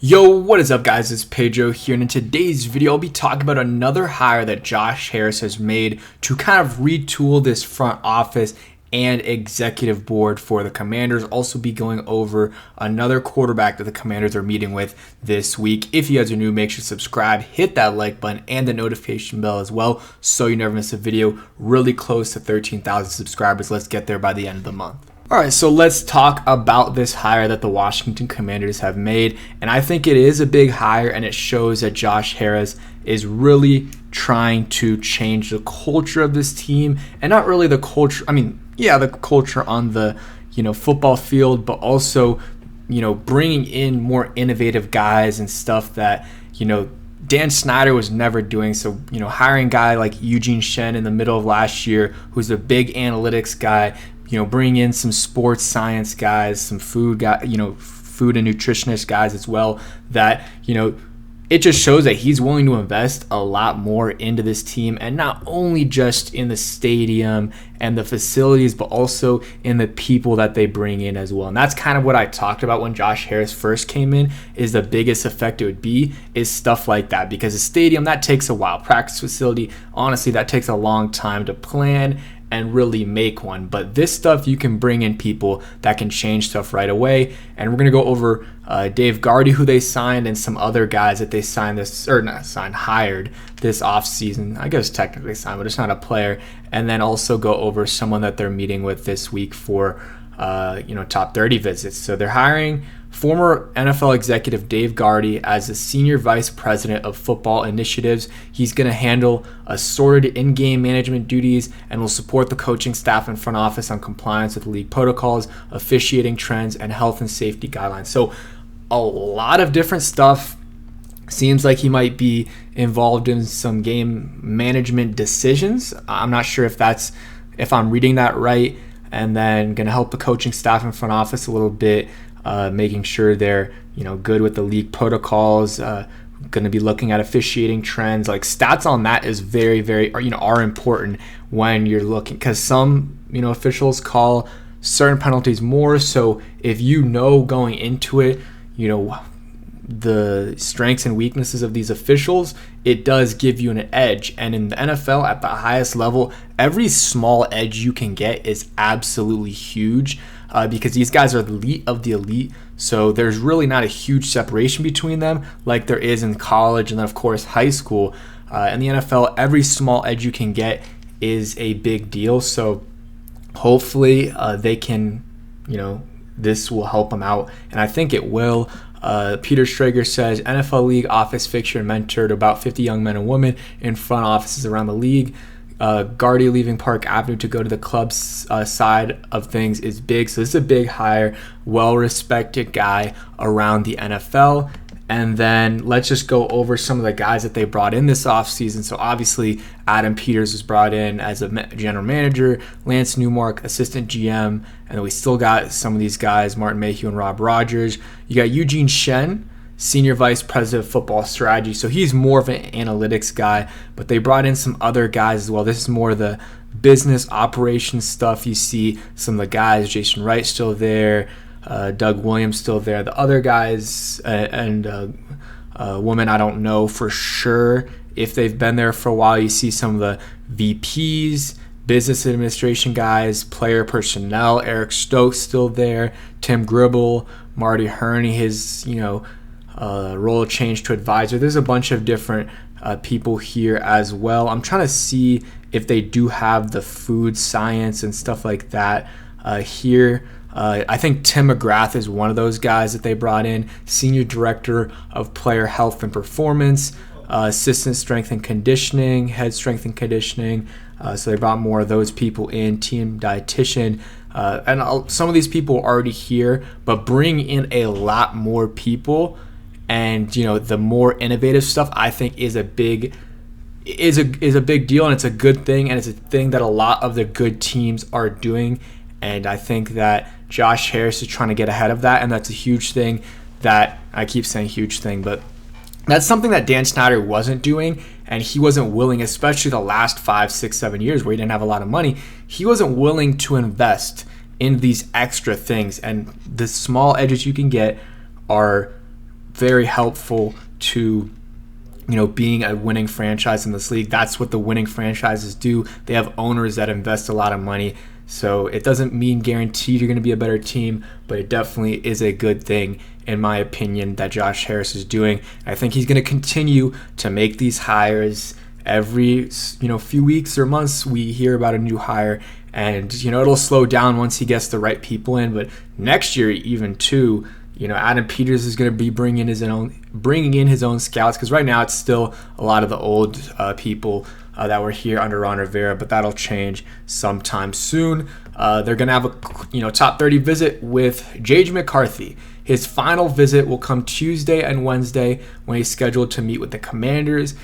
Yo, what is up guys, it's Pedro here, and in today's video I'll be talking about another hire that Josh Harris has made to kind of retool this front office and executive board for the Commanders. Also be going over another quarterback that the Commanders are meeting with this week. If you guys are new, make sure to subscribe, hit that like button and the notification bell as well so you never miss a video. Really close to 13,000 subscribers. Let's get there by the end of the month. All right, so let's talk about this hire that the Washington Commanders have made. And I think it is a big hire, and it shows that Josh Harris is really trying to change the culture of this team. And not really the culture, the culture on the, football field, but also, bringing in more innovative guys and stuff that, Dan Snyder was never doing. So, hiring a guy like Eugene Shen in the middle of last year, who's a big analytics guy, bring in some sports science guys, some food and nutritionist guys as well, that, it just shows that he's willing to invest a lot more into this team, and not only just in the stadium and the facilities, but also in the people that they bring in as well. And that's kind of what I talked about when Josh Harris first came in, is the biggest effect it would be is stuff like that, because the stadium, that takes a while. Practice facility, honestly, that takes a long time to plan and really make one. But this stuff, you can bring in people that can change stuff right away. And we're going to go over Dave Gardy, who they signed, and some other guys that they hired this offseason. I guess technically signed, but it's not a player. And then also go over someone that they're meeting with this week for top 30 visits. So they're hiring former NFL executive Dave Gardy as the Senior Vice President of Football Initiatives. He's going to handle assorted in-game management duties and will support the coaching staff and front office on compliance with league protocols, officiating trends, and health and safety guidelines. So a lot of different stuff. Seems like he might be involved in some game management decisions. I'm not sure if I'm reading that right. And then going to help the coaching staff and front office a little bit, making sure they're good with the league protocols. Going to be looking at officiating trends. Like, stats on that is very, very are important when you're looking, because some officials call certain penalties more. So if going into it, the strengths and weaknesses of these officials, it does give you an edge. And in the NFL at the highest level, every small edge you can get is absolutely huge, because these guys are the elite of the elite. So there's really not a huge separation between them like there is in college and then of course high school. In the NFL, every small edge you can get is a big deal. So hopefully they can, this will help them out, and I think it will. Peter Strager says NFL league office fixture and mentored about 50 young men and women in front offices around the league. Gardy leaving Park Avenue to go to the club's side of things is big. So this is a big hire, well-respected guy around the NFL. And then let's just go over some of the guys that they brought in this offseason. So obviously Adam Peters was brought in as a general manager, Lance Newmark, assistant GM, and then we still got some of these guys, Martin Mayhew and Rob Rogers. You got Eugene Shen, senior vice president of football strategy. So he's more of an analytics guy, but they brought in some other guys as well. This is more the business operations stuff. You see some of the guys, Jason Wright still there, Doug Williams still there. The other guys and women, I don't know for sure if they've been there for a while. You see some of the VPs, business administration guys, player personnel. Eric Stokes still there. Tim Gribble, Marty Herney, his role changed to advisor. There's a bunch of different people here as well. I'm trying to see if they do have the food science and stuff like that here. I think Tim McGrath is one of those guys that they brought in, senior director of player health and performance, assistant strength and conditioning, head strength and conditioning. So they brought more of those people in, team dietitian. And some of these people are already here, but bring in a lot more people. And the more innovative stuff, I think, is a big deal, and it's a good thing, and it's a thing that a lot of the good teams are doing. And I think that Josh Harris is trying to get ahead of that, and that's a huge thing. That I keep saying huge thing, but that's something that Dan Snyder wasn't doing, and he wasn't willing, especially the last 5, 6, 7 years where he didn't have a lot of money. He wasn't willing to invest in these extra things, and the small edges you can get are very helpful to being a winning franchise in this league. That's what the winning franchises do. They have owners that invest a lot of money. So it doesn't mean guaranteed you're going to be a better team, but it definitely is a good thing, in my opinion, that Josh Harris is doing. I think he's going to continue to make these hires. Every few weeks or months we hear about a new hire, and it'll slow down once he gets the right people in. But next year, even too, Adam Peters is going to be bringing in his own scouts, because right now it's still a lot of the old people that were here under Ron Rivera, but that'll change sometime soon. They're going to have a top 30 visit with J.J. McCarthy. His final visit will come Tuesday and Wednesday when he's scheduled to meet with the Commanders.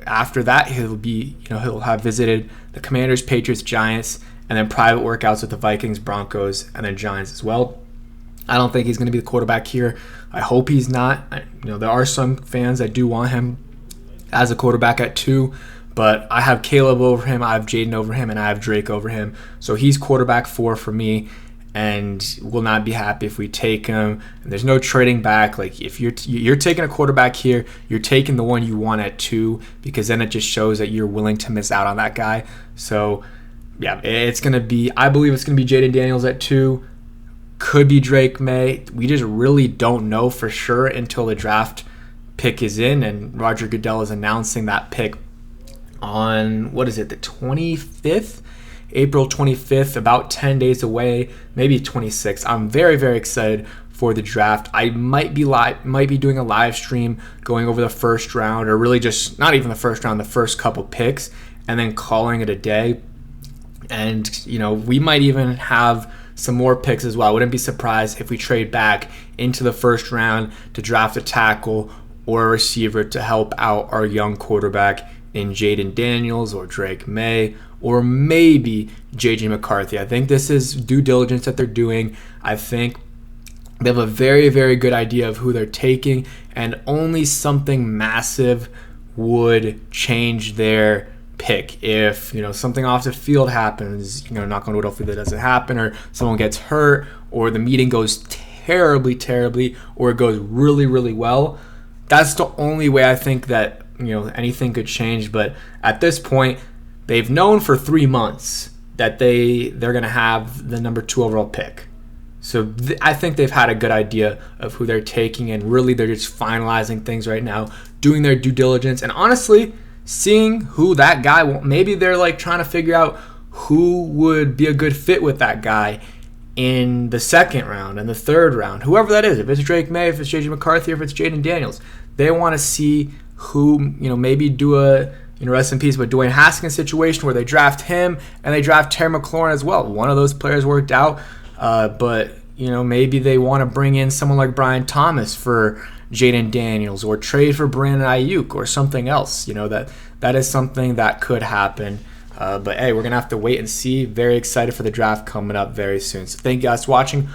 After that he'll have visited the Commanders, Patriots, Giants, and then private workouts with the Vikings, Broncos, and then Giants as well. I don't think he's going to be the quarterback here. I hope he's not. There are some fans that do want him as a quarterback at 2, but I have Caleb over him, I have Jaden over him, and I have Drake over him. So he's quarterback 4 for me, and will not be happy if we take him. And there's no trading back. Like, if you're taking a quarterback here, you're taking the one you want at 2, because then it just shows that you're willing to miss out on that guy. So yeah, I believe it's gonna be Jaden Daniels at 2. Could be Drake May. We just really don't know for sure until the draft pick is in, and Roger Goodell is announcing that pick on, the 25th? April 25th, about 10 days away, maybe 26th. I'm very, very excited for the draft. I might be doing a live stream going over the first round, or really just not even the first round, the first couple picks, and then calling it a day. And, we might even have some more picks as well. I wouldn't be surprised if we trade back into the first round to draft a tackle or a receiver to help out our young quarterback in Jaden Daniels or Drake May, or maybe J.J. McCarthy. I think this is due diligence that they're doing. I think they have a very, very good idea of who they're taking, and only something massive would change their pick. If something off the field happens, knock on wood, hopefully that doesn't happen, or someone gets hurt, or the meeting goes terribly, or it goes really, really well, that's the only way I think that anything could change. But at this point, they've known for 3 months that they're going to have the number 2 overall pick. So I think they've had a good idea of who they're taking, and really they're just finalizing things right now, doing their due diligence, and honestly seeing who that guy will. Maybe they're trying to figure out who would be a good fit with that guy in the second round and the third round, whoever that is. If it's Drake May, if it's J.J. McCarthy, or if it's Jaden Daniels, they want to see who, maybe do a, rest in peace, but Dwayne Haskins situation where they draft him and they draft Terry McLaurin as well. One of those players worked out, but maybe they want to bring in someone like Brian Thomas for Jaden Daniels, or trade for Brandon Ayuk or something else. That is something that could happen. But hey, we're going to have to wait and see. Very excited for the draft coming up very soon. So thank you guys for watching.